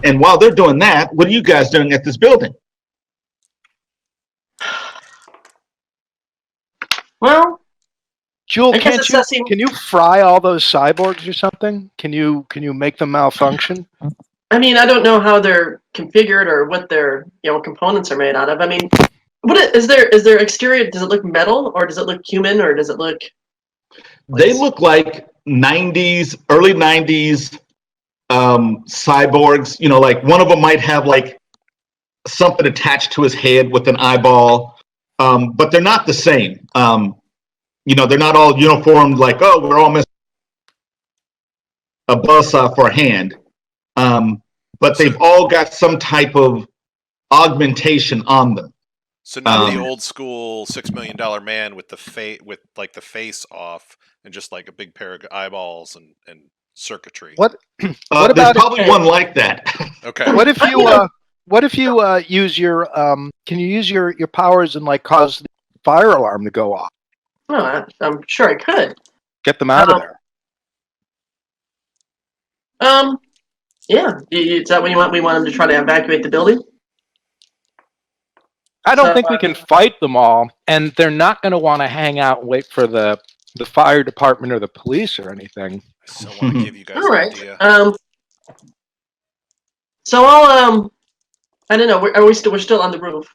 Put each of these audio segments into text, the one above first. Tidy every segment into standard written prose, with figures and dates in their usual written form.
And while they're doing that, what are you guys doing at this building? Well, Jewel, can you fry all those cyborgs or something? Can you make them malfunction? I mean, I don't know how they're configured or what their components are made out of. I mean, is their exterior? Does it look metal or does it look human or does it look? They look like early 90s cyborgs. You know, like one of them might have like something attached to his head with an eyeball, but they're not the same. You know, they're not all uniformed like, oh, we're all missing a buzzsaw for a hand. But they've all got some type of augmentation on them. So not the old school $6 million man with the face off and just like a big pair of eyeballs and circuitry. What about there's probably one like that. Okay. What if you use your can you use your powers and like cause the fire alarm to go off? Oh, I'm sure I could. Get them out of there. Yeah. Is that what you want? We want them to try to evacuate the building? I don't think we can fight them all, and they're not going to want to hang out and wait for the fire department or the police or anything. I still want to give you guys all right. an idea. So I'll I don't know. We're still on the roof.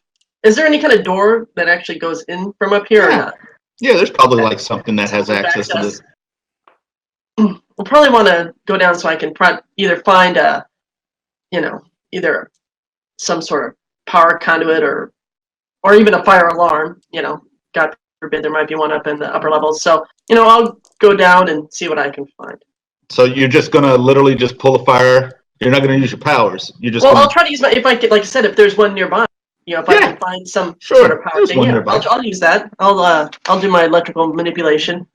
Is there any kind of door that actually goes in from up here or not? Yeah, there's probably like something that has access to this. We'll probably want to go down so I can either find either some sort of power conduit or even a fire alarm. God forbid there might be one up in the upper levels. So I'll go down and see what I can find. So you're just gonna literally just pull a fire. You're not gonna use your powers. You just. I'll try to use if I get, like I said, if there's one nearby. If I can find some sort of power thing, I'll use that. I'll do my electrical manipulation.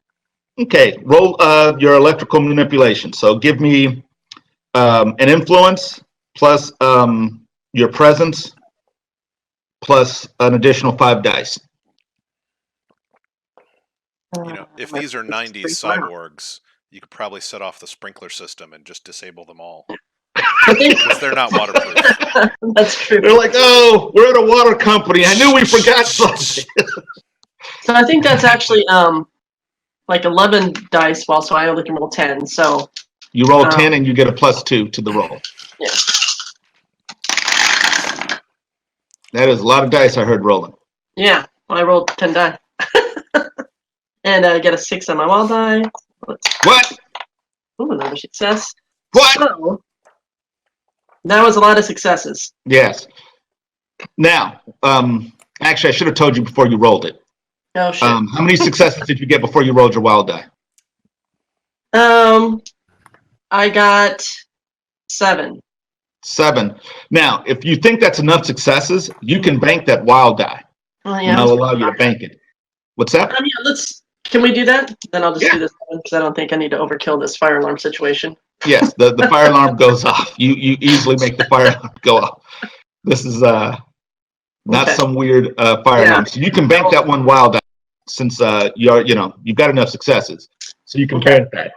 Okay, roll your electrical manipulation. So give me an influence plus your presence plus an additional 5 dice. If these are 90s cyborgs, you could probably set off the sprinkler system and just disable them all. Because they're not waterproof. That's true. They're like, oh, we're at a water company. I knew we forgot something. So I think that's actually like 11 dice, so I only can roll 10. So you roll 10 and you get a +2 to the roll. Yeah. That is a lot of dice I heard rolling. Yeah, well, I rolled 10 die. And I get a 6 on my wild die. What? Ooh, another success. What? So, that was a lot of successes. Yes. Now, actually, I should have told you before you rolled it. Oh, shit. How many successes did you get before you rolled your wild die? I got 7. 7. Now, if you think that's enough successes, you can bank that wild die. Oh, yeah. And I'll allow you to bank it. What's that? Yeah, can we do that? Then I'll just do this one because I don't think I need to overkill this fire alarm situation. Yes, the fire alarm goes off. You easily make the fire alarm go off. This is not some weird fire alarm. So you can bank that one wild die since you've got enough successes. So you can bank that.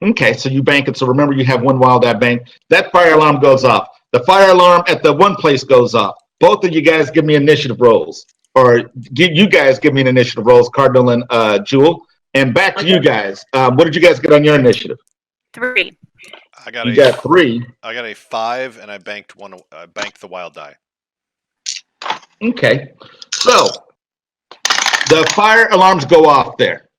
Okay, so you bank it. So remember, you have one wild die bank. That fire alarm goes off. The fire alarm at the one place goes off. Both of you guys give me initiative rolls. Or you guys give me an initiative rolls, Cardinal and Jewel. And back to you guys. What did you guys get on your initiative? 3. You got 3. I got a 5, and I banked one. I banked the wild die. Okay, so the fire alarms go off there.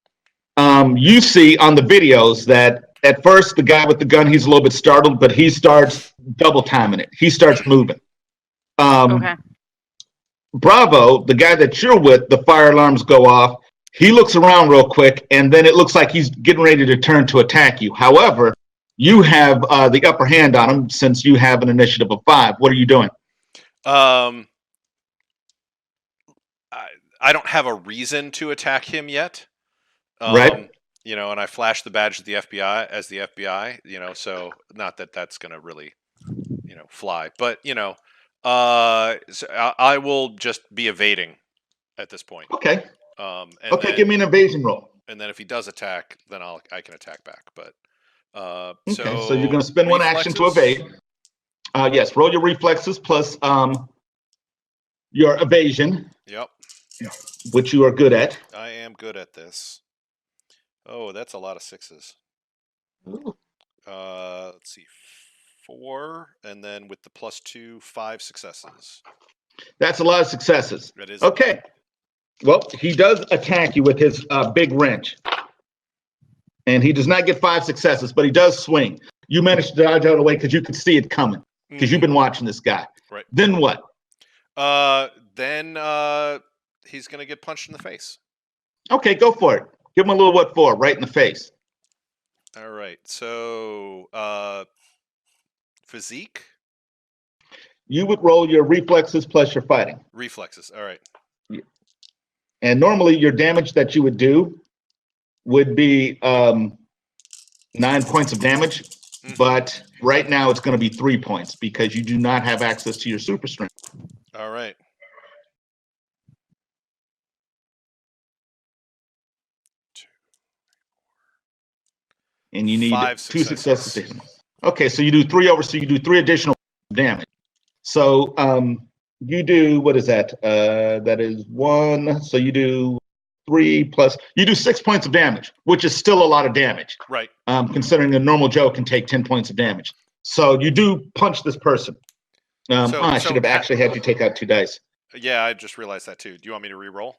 You see on the videos that at first the guy with the gun, he's a little bit startled, but he starts double timing it. He starts moving. Okay. Bravo, the guy that you're with, the fire alarms go off. He looks around real quick, and then it looks like he's getting ready to turn to attack you. However, you have the upper hand on him since you have an initiative of 5. What are you doing? I don't have a reason to attack him yet. Right. And I flash the badge of the FBI as the FBI, so not that that's going to really, fly. But, so I will just be evading at this point. Okay. And Okay, then, give me an evasion roll. And then if he does attack, then I can attack back. But Okay, so you're going to spend one action to reflexes? evade. Yes, roll your reflexes plus your evasion, Yep, which you are good at. I am good at this. Oh, that's a lot of sixes. Let's see, 4, and then with the +2, 5 successes. That's a lot of successes. That is okay. Well, he does attack you with his big wrench. And he does not get 5 successes, but he does swing. You managed to dodge out of the way because you could see it coming, because you've been watching this guy. Right. Then what? Then he's going to get punched in the face. Okay, go for it. Give him a little what for, right in the face. All right. So, physique? You would roll your reflexes plus your fighting. Reflexes. All right. And normally your damage that you would do would be 9 points of damage, but right now it's going to be 3 points because you do not have access to your super strength. All right. And you need 5 2 successes. Okay, so you do 3 over, so you do 3 additional damage. So you do, what is that? That is 1, so you do 3 plus, you do 6 points of damage, which is still a lot of damage. Right. Considering a normal Joe can take 10 points of damage. So you do punch this person. I should have actually had you take out 2 dice. Yeah, I just realized that too. Do you want me to re-roll?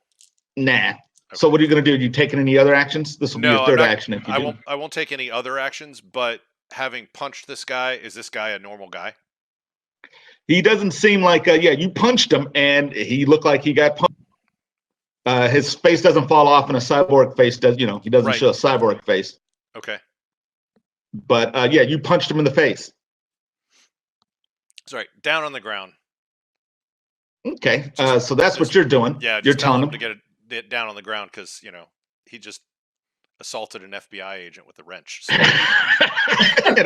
Nah. Okay. So what are you going to do? You taking any other actions? This will be your third action if you do. I won't take any other actions, but having punched this guy, is this guy a normal guy? He doesn't seem like, you punched him and he looked like he got punched. His face doesn't fall off and a cyborg face does, he doesn't show a cyborg face. Okay. But you punched him in the face. Sorry, down on the ground. Okay, so that's what you're doing. Yeah, you're telling telling him to get it down on the ground because, he just assaulted an FBI agent with a wrench. So. in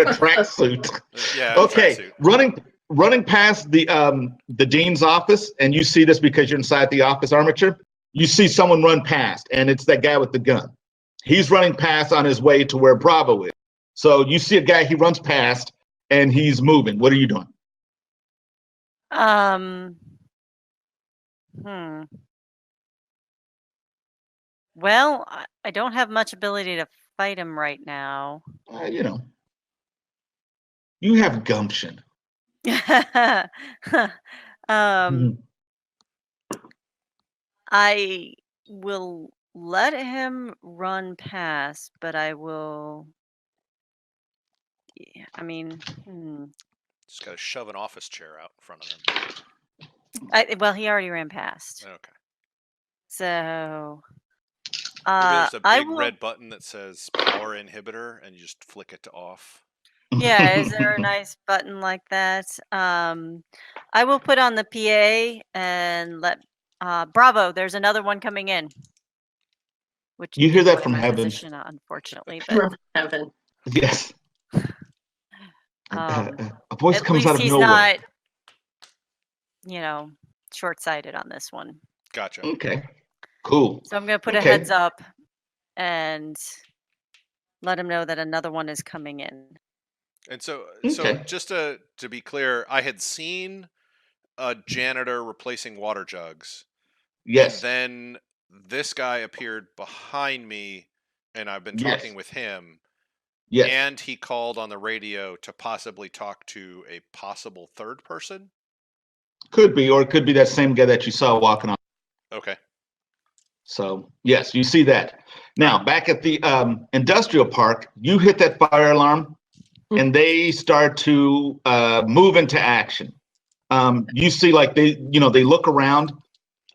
a tracksuit. Yeah. Okay, running past the dean's office, and you see this because you're inside the office armature. You see someone run past, and it's that guy with the gun. He's running past on his way to where Bravo is. So you see a guy, he runs past, and he's moving. What are you doing? Well, I don't have much ability to fight him right now. You have gumption. I will let him run past, but I will. Yeah, I mean, Just got to shove an office chair out in front of him. Well, he already ran past. Okay. So. Maybe there's a big red button that says power inhibitor, and you just flick it to off. Yeah, is there a nice button like that? I will put on the PA and let Bravo. There's another one coming in. Which you hear that from heaven? Unfortunately, but From heaven. Yes. A voice comes out of he's nowhere. Not, short-sighted on this one. Gotcha. Okay. Cool. So I'm going to put a heads up and let him know that another one is coming in. And so just to be clear, I had seen a janitor replacing water jugs. Yes. And then this guy appeared behind me, and I've been talking with him. Yes. And he called on the radio to possibly talk to a possible third person. Could be, or it could be that same guy that you saw walking on. Okay. So, yes, you see that. Now, back at the industrial park, you hit that fire alarm, and they start to move into action. You see, like, they look around,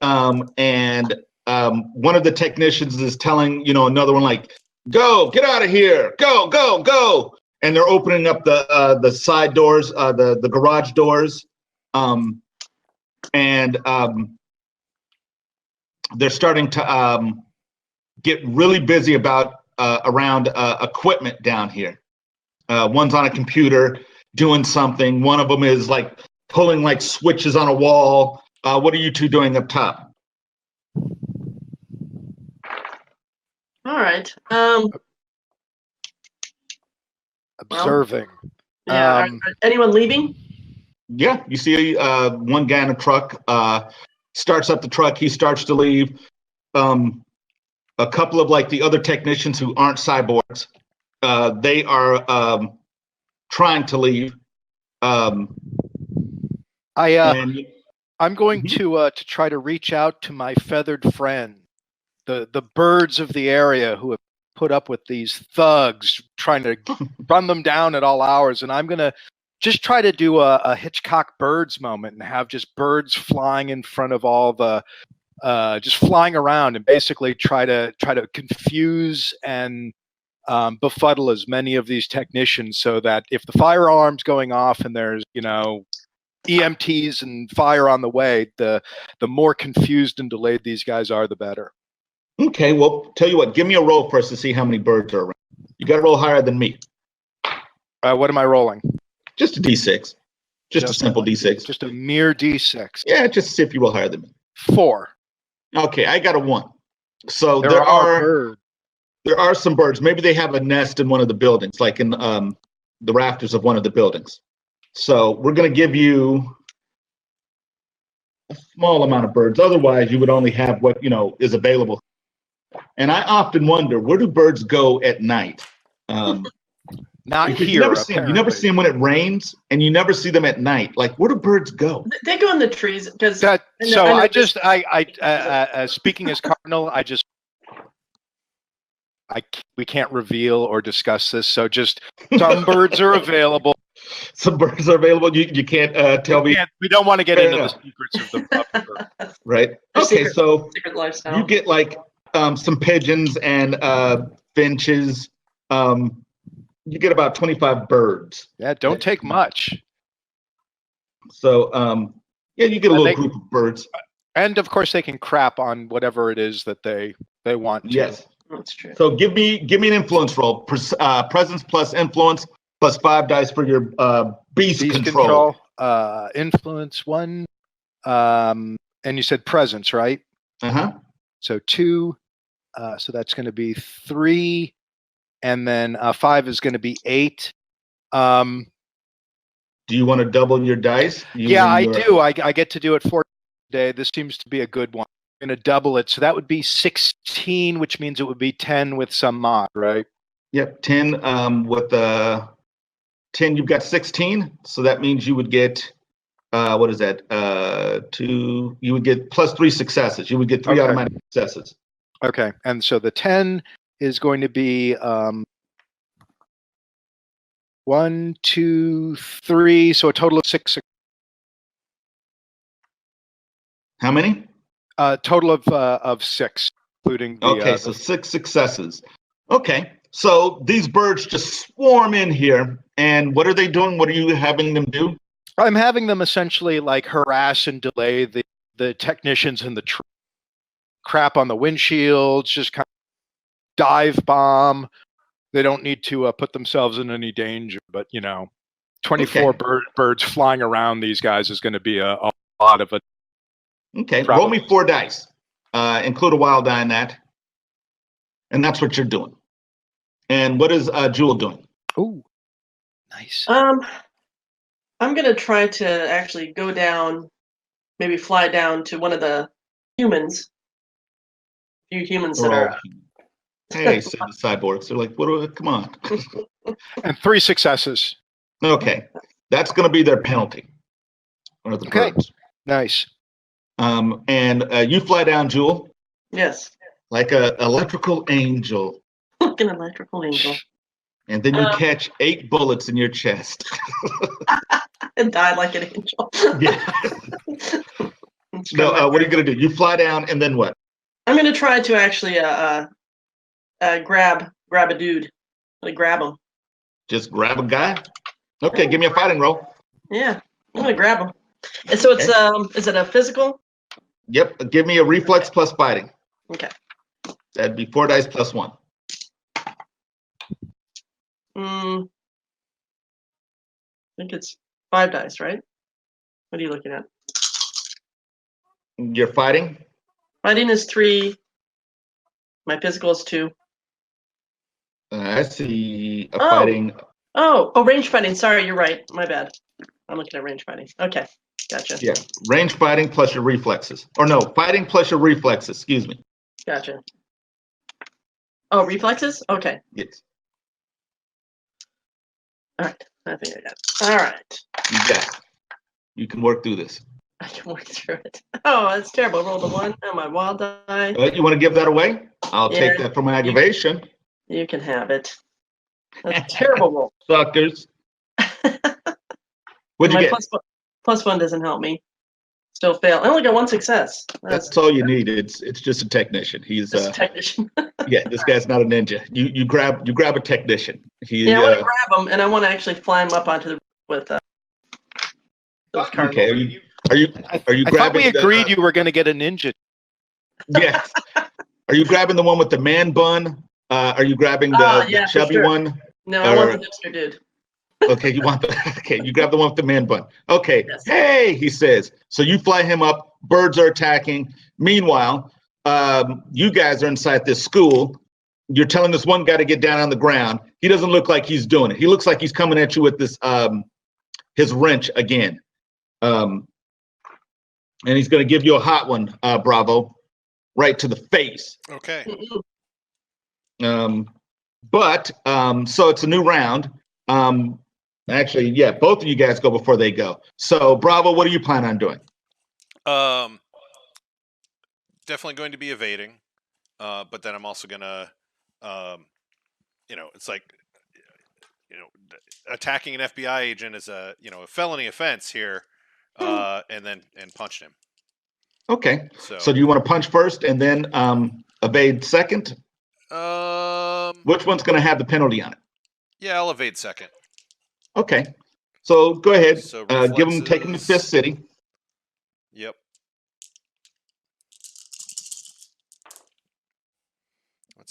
and one of the technicians is telling, another one, like, go, get out of here, go, go, go. And they're opening up the side doors, the garage doors, and they're starting to get really busy around equipment down here. One's on a computer doing something. One of them is like pulling like switches on a wall. What are you two doing up top? All right. Observing. Yeah. Anyone leaving? Yeah, you see one guy in a truck starts up the truck. He starts to leave. A couple of like the other technicians who aren't cyborgs, they are trying to leave. I'm going to try to reach out to my feathered friend, the birds of the area who have put up with these thugs trying to run them down at all hours, and I'm gonna just try to do a Hitchcock Birds moment and have just birds flying in front of all the just flying around and basically try to confuse and befuddle as many of these technicians so that if the fire alarm's going off and there's EMTs and fire on the way, the more confused and delayed these guys are, the better. Okay, well, tell you what, give me a roll first to see how many birds are around. You got to roll higher than me. What am I rolling? Just a D6. Just a simple D6. Just a mere D6. Yeah, just see if you roll higher than me. 4. Okay, I got a 1. So there are birds. There are some birds. Maybe they have a nest in one of the buildings, like in the rafters of one of the buildings. So we're going to give you a small amount of birds. Otherwise, you would only have what is available. And I often wonder, where do birds go at night? Not here. You never see them when it rains, and you never see them at night. Like, where do birds go? They go in the trees because. Speaking as Cardinal, we can't reveal or discuss this. So just some birds are available. Some birds are available. You can't tell me. We don't want to get into the secrets of the bird. Right. Okay. So secret lifestyle. You get like some pigeons and finches. You get about 25 birds. Yeah, don't take much. So, you get a little group of birds. And of course, they can crap on whatever it is that they want to. Yes, that's true. So give me an influence roll. Presence plus influence plus 5 dice for your beast control. Influence 1. And you said presence, right? So 2. So that's going to be 3. And then 5 is going to be 8. Do you want to double your dice? I do. I get to do it 4 today. This seems to be a good one. I'm going to double it. So that would be 16, which means it would be 10 with some mod, right? Yep, 10 with 10. You've got 16. So that means you would get, what is that? 2. You would get plus 3 successes. You would get 3 automatic successes. Okay. And so the 10 is going to be 1, 2, 3, so a total of 6. How many? Total of 6, including the. So 6 successes. Okay, so these birds just swarm in here, and what are they doing? What are you having them do? I'm having them essentially like harass and delay the technicians in the crap on the windshields, just kind of dive bomb. They don't need to put themselves in any danger, but 24 birds flying around these guys is going to be a lot of it. Okay, roll me 4 dice. Include a wild die in that, and that's what you're doing. And what is Jewel doing? Oh, nice. I'm gonna try to actually go down, maybe fly down to one of the humans. Few humans that are. Hey, said the cyborgs. They're like, come on. And 3 successes. Okay. That's going to be their penalty. One of the birds. Nice. And you fly down, Jewel. Yes. Like an electrical angel. Like an electrical angel. And then you catch 8 bullets in your chest. And die like an angel. Yeah. No, what are you going to do? You fly down, and then what? I'm going to try to actually grab a dude. Like grab him. Just grab a guy? Okay, give me a fighting roll. Yeah, I'm going to grab him. And so it's is it a physical? Yep, give me a reflex plus fighting. Okay. That'd be 4 dice plus 1. I think it's 5 dice, right? What are you looking at? You're fighting? Fighting is 3. My physical is 2. I see a Oh. fighting. Oh, range fighting. Sorry, you're right. My bad. I'm looking at range fighting. Okay, gotcha. Yeah, range fighting plus your reflexes. Or no, fighting plus your reflexes. Excuse me. Gotcha. Oh, reflexes? Okay. Yes, All right. I think I got it. All right. you got it. You can work through this. I can work through it. Oh, that's terrible. Roll the 1 on my wild die. You want to give that away? I'll Yeah, take that for my aggravation. You can have it. That's a terrible roll. Suckers. What'd you My get? plus one doesn't help me. Still fail. I only got 1 success. That's all you need. It's just a technician. He's Just a technician. yeah. This guy's not a ninja. You grab a technician. Yeah, I want to grab him, and I want to actually fly him up onto the with those cards. Okay. Are you I grabbing? thought we agreed you were going to get a ninja. Yes. Are you grabbing the one with the man bun? Are you grabbing Yeah, the for chubby sure. one? No, I want the hipster dude. Okay, you want the okay, you grab the one with the man bun. Okay. Yes. Hey, he says. So you fly him up, birds are attacking. Meanwhile, you guys are inside this school. You're telling this one guy to get down on the ground. He doesn't look like he's doing it. He looks like he's coming at you with this his wrench again. And he's gonna give you a hot one, Bravo, right to the face. Okay. But so it's a new round. Actually, yeah, both of you guys go before they go. So, Bravo, what do you plan on doing? Definitely going to be evading, but then I'm also gonna, it's like, attacking an FBI agent is a felony offense here, and punch him. Okay. So do you want to punch first and then evade second? Which one's going to have the penalty on it? Yeah, I'll evade second. Okay. So go ahead. So take him to Fifth City. Yep.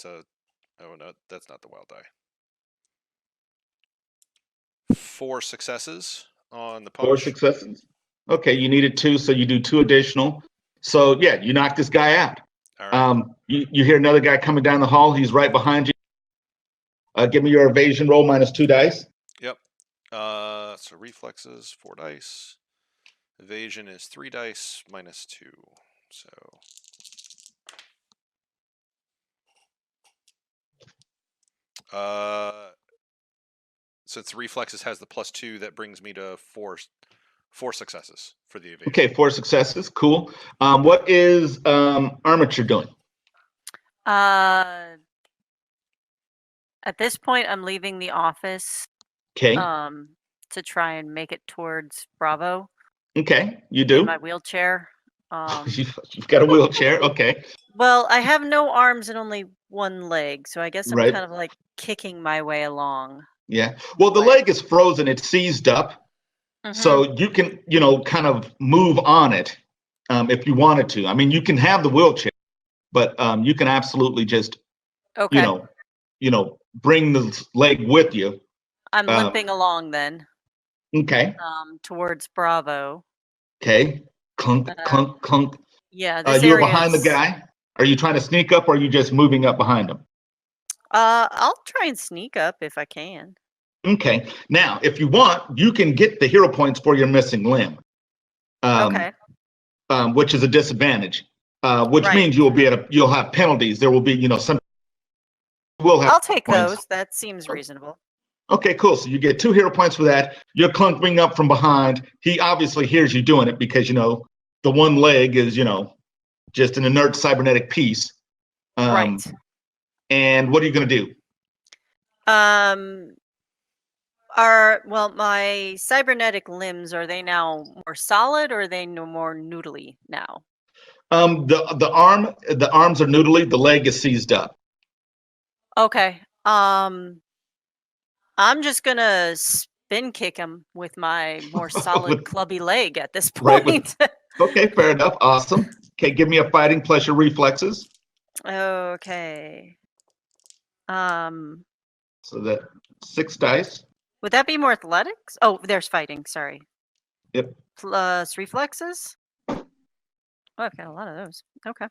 Oh no, that's not the wild die. 4 successes on the punch. 4 successes. Okay, you needed 2, so you do 2 additional. So yeah, you knock this guy out. All right. You hear another guy coming down the hall. He's right behind you. Give me your evasion roll minus 2 dice. Yep. So reflexes 4 dice. Evasion is 3 dice minus 2. So since reflexes has the +2, that brings me to 4 successes for the evasion. Okay, 4 successes. Cool. What is Armature doing? At this point, I'm leaving the office. Okay. To try and make it towards Bravo. Okay, you do. In my wheelchair. You've got a wheelchair. Okay. Well, I have no arms and only 1 leg, so I guess I'm Right. kind of like kicking my way along. Yeah. Well, the leg is frozen. It's seized up. So you can, kind of move on it if you wanted to. I mean, you can have the wheelchair, but you can absolutely just, Okay. bring the leg with you. I'm limping along then. Okay. Towards Bravo. Okay. Clunk, clunk, clunk. Yeah. This You're area behind the guy. Are you trying to sneak up, or are you just moving up behind him? I'll try and sneak up if I can. Okay. Now, if you want, you can get the hero points for your missing limb. Okay. Which is a disadvantage. Which means you'll have penalties. There will be, some will have. I'll take points. those. That seems reasonable. Okay, cool. So you get 2 hero points for that. You're clunking up from behind. He obviously hears you doing it because, the one leg is, just an inert cybernetic piece. Right. And what are you going to do? My cybernetic limbs, are they now more solid or are they no more noodly now? The arms are noodly, the leg is seized up. Okay. I'm just gonna spin kick him with my more solid clubby leg at this point. Okay, fair enough. Awesome. Okay, give me a fighting plus your reflexes. Okay. So that 6 dice. Would that be more athletics? Oh, there's fighting, sorry. Yep. Plus reflexes? Oh, I've got a lot of those. Okay.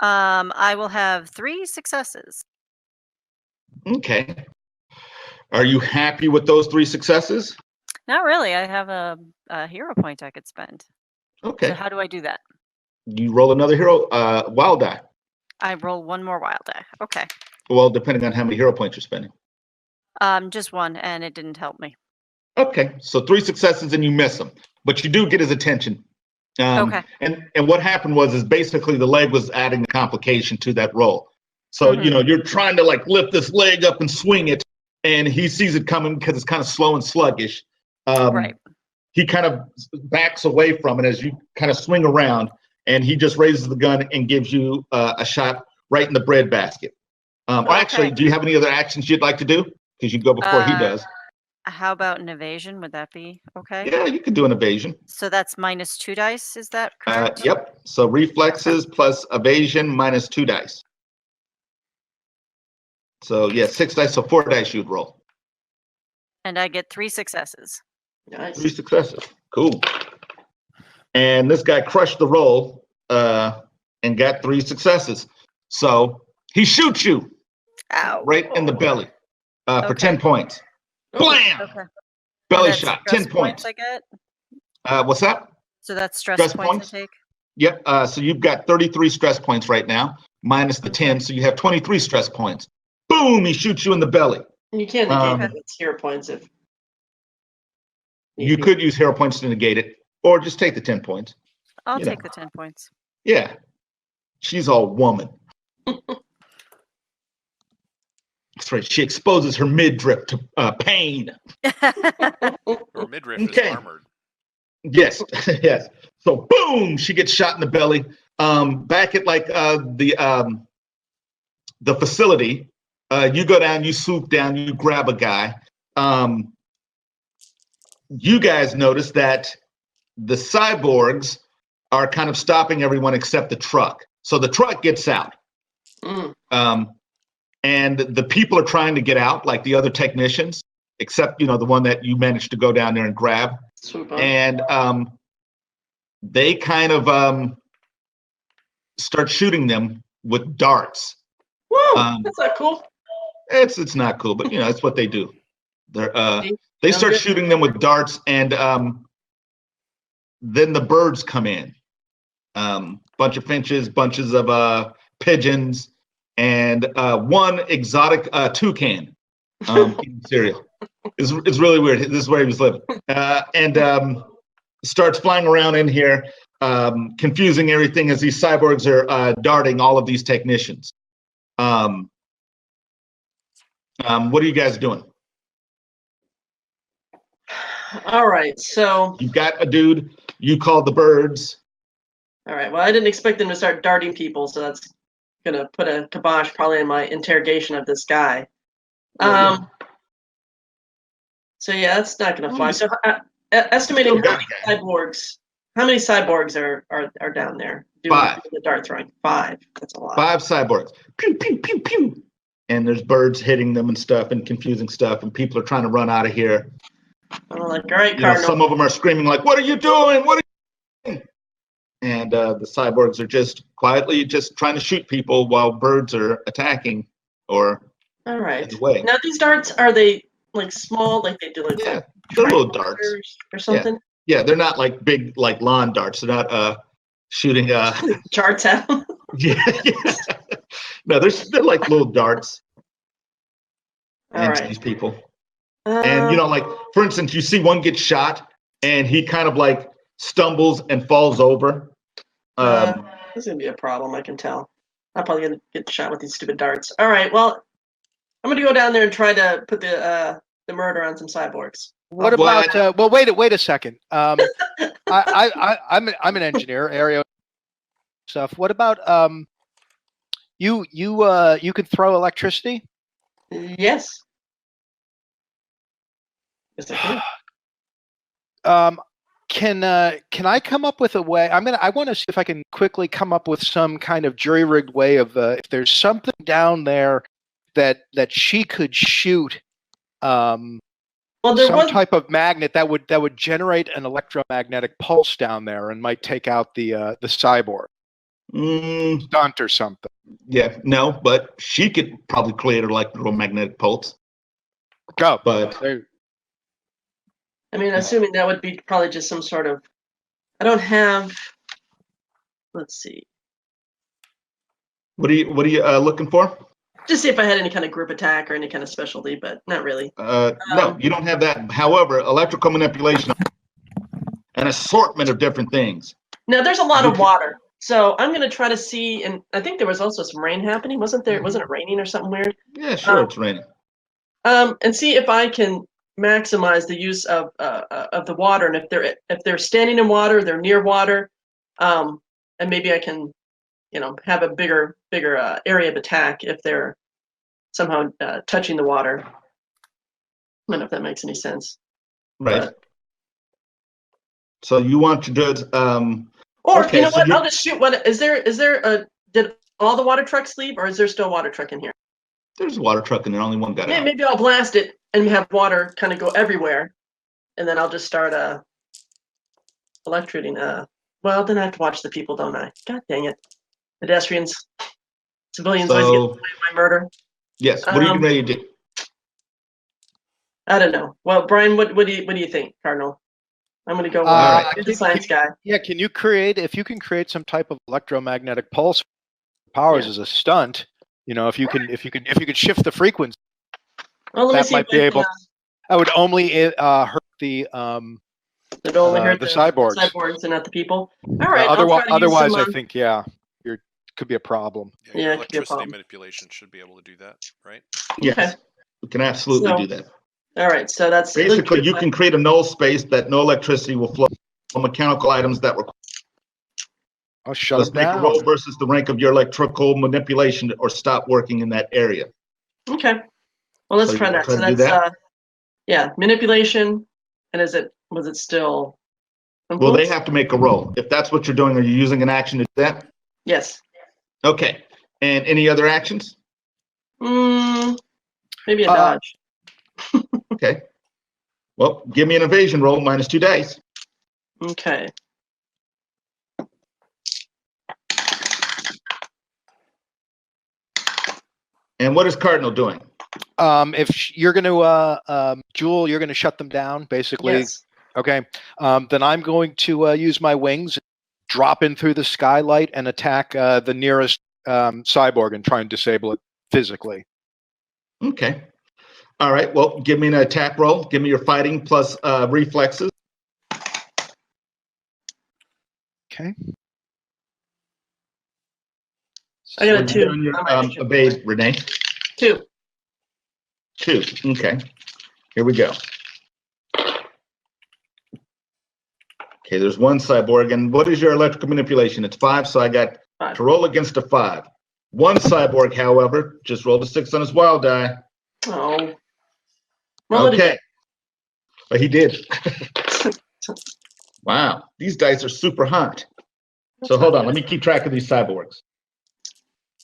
I will have 3 successes. Okay. Are you happy with those 3 successes? Not really. I have a hero point I could spend. Okay. So how do I do that? You roll another hero wild die. I roll 1 more wild die. Okay. Well, depending on how many hero points you're spending. Just 1, and it didn't help me. Okay, so 3 successes and you miss him, but you do get his attention. Okay. And what happened is basically the leg was adding the complication to that roll. So you're trying to like lift this leg up and swing it, and he sees it coming because it's kind of slow and sluggish. Right. He kind of backs away from it as you kind of swing around, and he just raises the gun and gives you a shot right in the breadbasket. Or actually, do you have any other actions you'd like to do? Because you go before he does. How about an evasion? Would that be okay? Yeah, you could do an evasion. So that's minus 2 dice, is that correct? Yep. So reflexes plus evasion minus 2 dice. So yeah, 6 dice, so 4 dice you'd roll. And I get 3 successes. Nice. 3 successes. Cool. And this guy crushed the roll and got 3 successes. So he shoots you right in the belly for 10 points. Blam! Okay. Belly That's shot, stress 10 points. I get? What's that? So that's stress points I take? Yep. So you've got 33 stress points right now, minus the 10, so you have 23 stress points. Boom! He shoots you in the belly. You can't negate its hero points if you could use hero points to negate it, or just take the 10 points. I'll take the 10 points. Yeah. She's all woman. That's right. She exposes her midriff to pain. Her midriff is armored. Yes, yes. So boom, she gets shot in the belly. Back at like the facility, you go down, you swoop down, you grab a guy. You guys notice that the cyborgs are kind of stopping everyone except the truck. So the truck gets out. And the people are trying to get out, like the other technicians, except, the one that you managed to go down there and grab. Super. And they kind of start shooting them with darts. Woo! That's not cool. It's not cool, but, it's what they do. They start shooting them with darts, and then the birds come in. Bunch of finches, bunches of pigeons, and one exotic toucan eating cereal. It's really weird. This is where he was living. And starts flying around in here, confusing everything as these cyborgs are darting all of these technicians. What are you guys doing? All right, so You've got a dude. You called the birds. all right. Well, I didn't expect them to start darting people, so that's gonna put a kibosh probably in my interrogation of this guy. So yeah, that's not gonna fly. So estimating how many cyborgs are down there doing 5. the dart throwing? 5. That's a lot. 5 cyborgs. Pew pew pew pew. And there's birds hitting them and stuff and confusing stuff, and people are trying to run out of here. I'm like, all right, Cardinal. Some of them are screaming like, "What are you doing? What are you doing?" And the cyborgs are just quietly just trying to shoot people while birds are attacking or all right. in the way. Now these darts, are they like small, like they do like they're little darts or something? Yeah, they're not like big like lawn darts. They're not shooting charts out. yeah. No, they're like little darts into these people. And like for instance, you see one get shot and he kind of like stumbles and falls over. This is gonna be a problem, I can tell. I'm probably gonna get shot with these stupid darts. All right, well, I'm gonna go down there and try to put the murder on some cyborgs. What about? Well, wait a second. I'm an engineer, area stuff. What about you can throw electricity? Yes. Yes, I can. Can I come up with a way? I want to see if I can quickly come up with some kind of jury-rigged way of if there's something down there that she could shoot. Well, there was type of magnet that would generate an electromagnetic pulse down there and might take out the cyborg. Stunt or something. Yeah, no, but she could probably create an electromagnetic pulse. Go. But I mean, assuming that would be probably just some sort of. I don't have. Let's see. what are you looking for? Just see if I had any kind of group attack or any kind of specialty, but not really. No, you don't have that. However, electrical manipulation, an assortment of different things. Now there's a lot of water, so I'm gonna try to see. And I think there was also some rain happening, wasn't there? Wasn't it raining or something weird? Yeah, sure, it's raining. And see if I can maximize the use of the water, and if they're standing in water, they're near water, and maybe I can, have a bigger area of attack if they're somehow touching the water. I don't know if that makes any sense. Right. But, so you want to do it? or okay, you know so what? I'll just shoot one. Is there did all the water trucks leave, or is there still a water truck in here? There's a water truck and only one got out. Maybe I'll blast it and have water kind of go everywhere, and then I'll just start electrocuting. Well, then I have to watch the people, don't I? God dang it! Pedestrians, civilians always get away with my murder. Yes. What are you ready to do? I don't know. Well, Brian, what do you think, Cardinal? I'm going to go with the science guy. Yeah, if you can create some type of electromagnetic pulse powers as a stunt, if you could shift the frequency, that might be able. I would only hurt the cyborgs and not the people. All right. Otherwise, I think could be a problem. Yeah, electricity manipulation should be able to do that, right? Yes, okay. We can absolutely do that. All right, so that's basically you can create a null space that no electricity will flow from mechanical items that require. I'll shut it down. Make a roll versus the rank of your electrical manipulation or stop working in that area. Okay. Well, let's try that. So that's manipulation. And was it still? Well, they have to make a roll. If that's what you're doing, are you using an action to do that? Yes. Okay. And any other actions? Maybe a dodge. Okay. Well, give me an evasion roll, -2 dice. Okay. And what is Cardinal doing? If you're going to, Jewel, you're going to shut them down, basically. Yes. Okay. Then I'm going to use my wings, drop in through the skylight, and attack the nearest cyborg and try and disable it physically. Okay. All right. Well, give me an attack roll. Give me your fighting plus reflexes. Okay. I got a 2. On your evade, Renee. 2. 2. Okay. Here we go. Okay, there's one cyborg. And what is your electrical manipulation? It's 5, so I got 5. To roll against a 5. One cyborg, however, just rolled a 6 on his wild die. Oh. Okay. But he did. Wow. These dice are super hot. So hold on. Let me keep track of these cyborgs.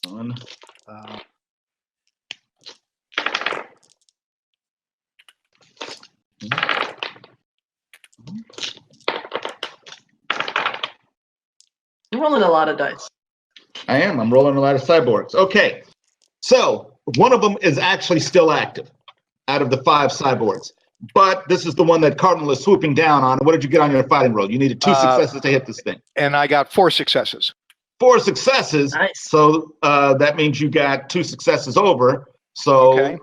One. You're rolling a lot of dice. I am. I'm rolling a lot of cyborgs. Okay. So one of them is actually still active out of the 5 cyborgs. But this is the one that Cardinal is swooping down on. What did you get on your fighting roll? You needed 2 successes to hit this thing. And I got 4 successes. 4 successes. Nice. So that means you got 2 successes over. So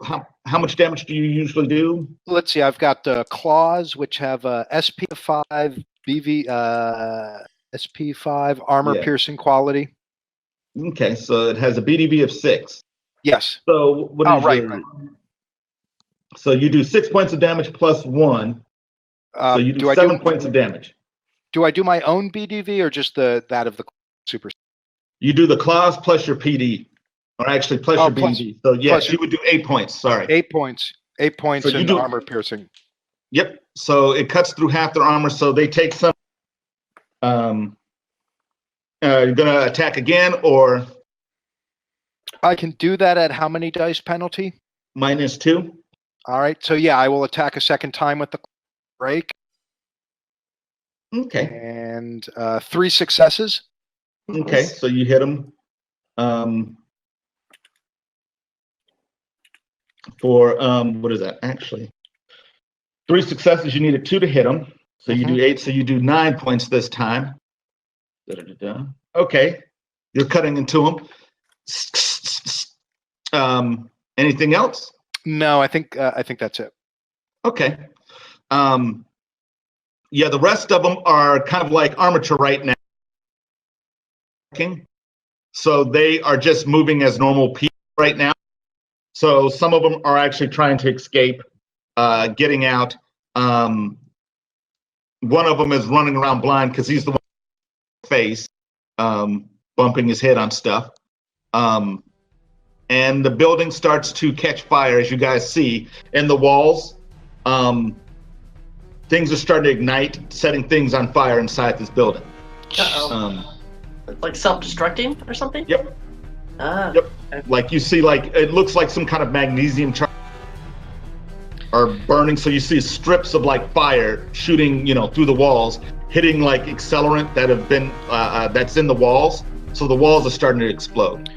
how much damage do you usually do? Let's see. I've got claws, which have SP 5, BV, SP 5, armor piercing quality. Okay, so it has a BDV of 6. Yes. So what is right. So you do 6 points of damage plus 1. So you do 7 points of damage. Do I do my own BDV or just that of the super? You do the claws plus your PD, or actually plus your BDV. So yes, you would do 8 points. Sorry. 8 points. 8 points in armor piercing. Yep. So it cuts through half their armor. So they take some. You're gonna attack again, or? I can do that at how many dice penalty? -2. All right. So yeah, I will attack a second time with the break. Okay. And 3 successes. Okay, so you hit him. For what is that? Actually, 3 successes. You needed 2 to hit him. So you do 8. So you do 9 points this time. Da-da-da-da. Okay, you're cutting into him. Anything else? No, I think that's it. Okay. Yeah, the rest of them are kind of like armature right now. So they are just moving as normal people right now. So some of them are actually trying to escape, getting out. One of them is running around blind because he's the one with the face, bumping his head on stuff. And the building starts to catch fire, as you guys see. In the walls, things are starting to ignite, setting things on fire inside this building. Like self-destructing or something? Yep. Ah. Yep. Like you see, like it looks like some kind of magnesium are burning. So you see strips of like fire shooting, through the walls, hitting like accelerant that have been that's in the walls. So the walls are starting to explode.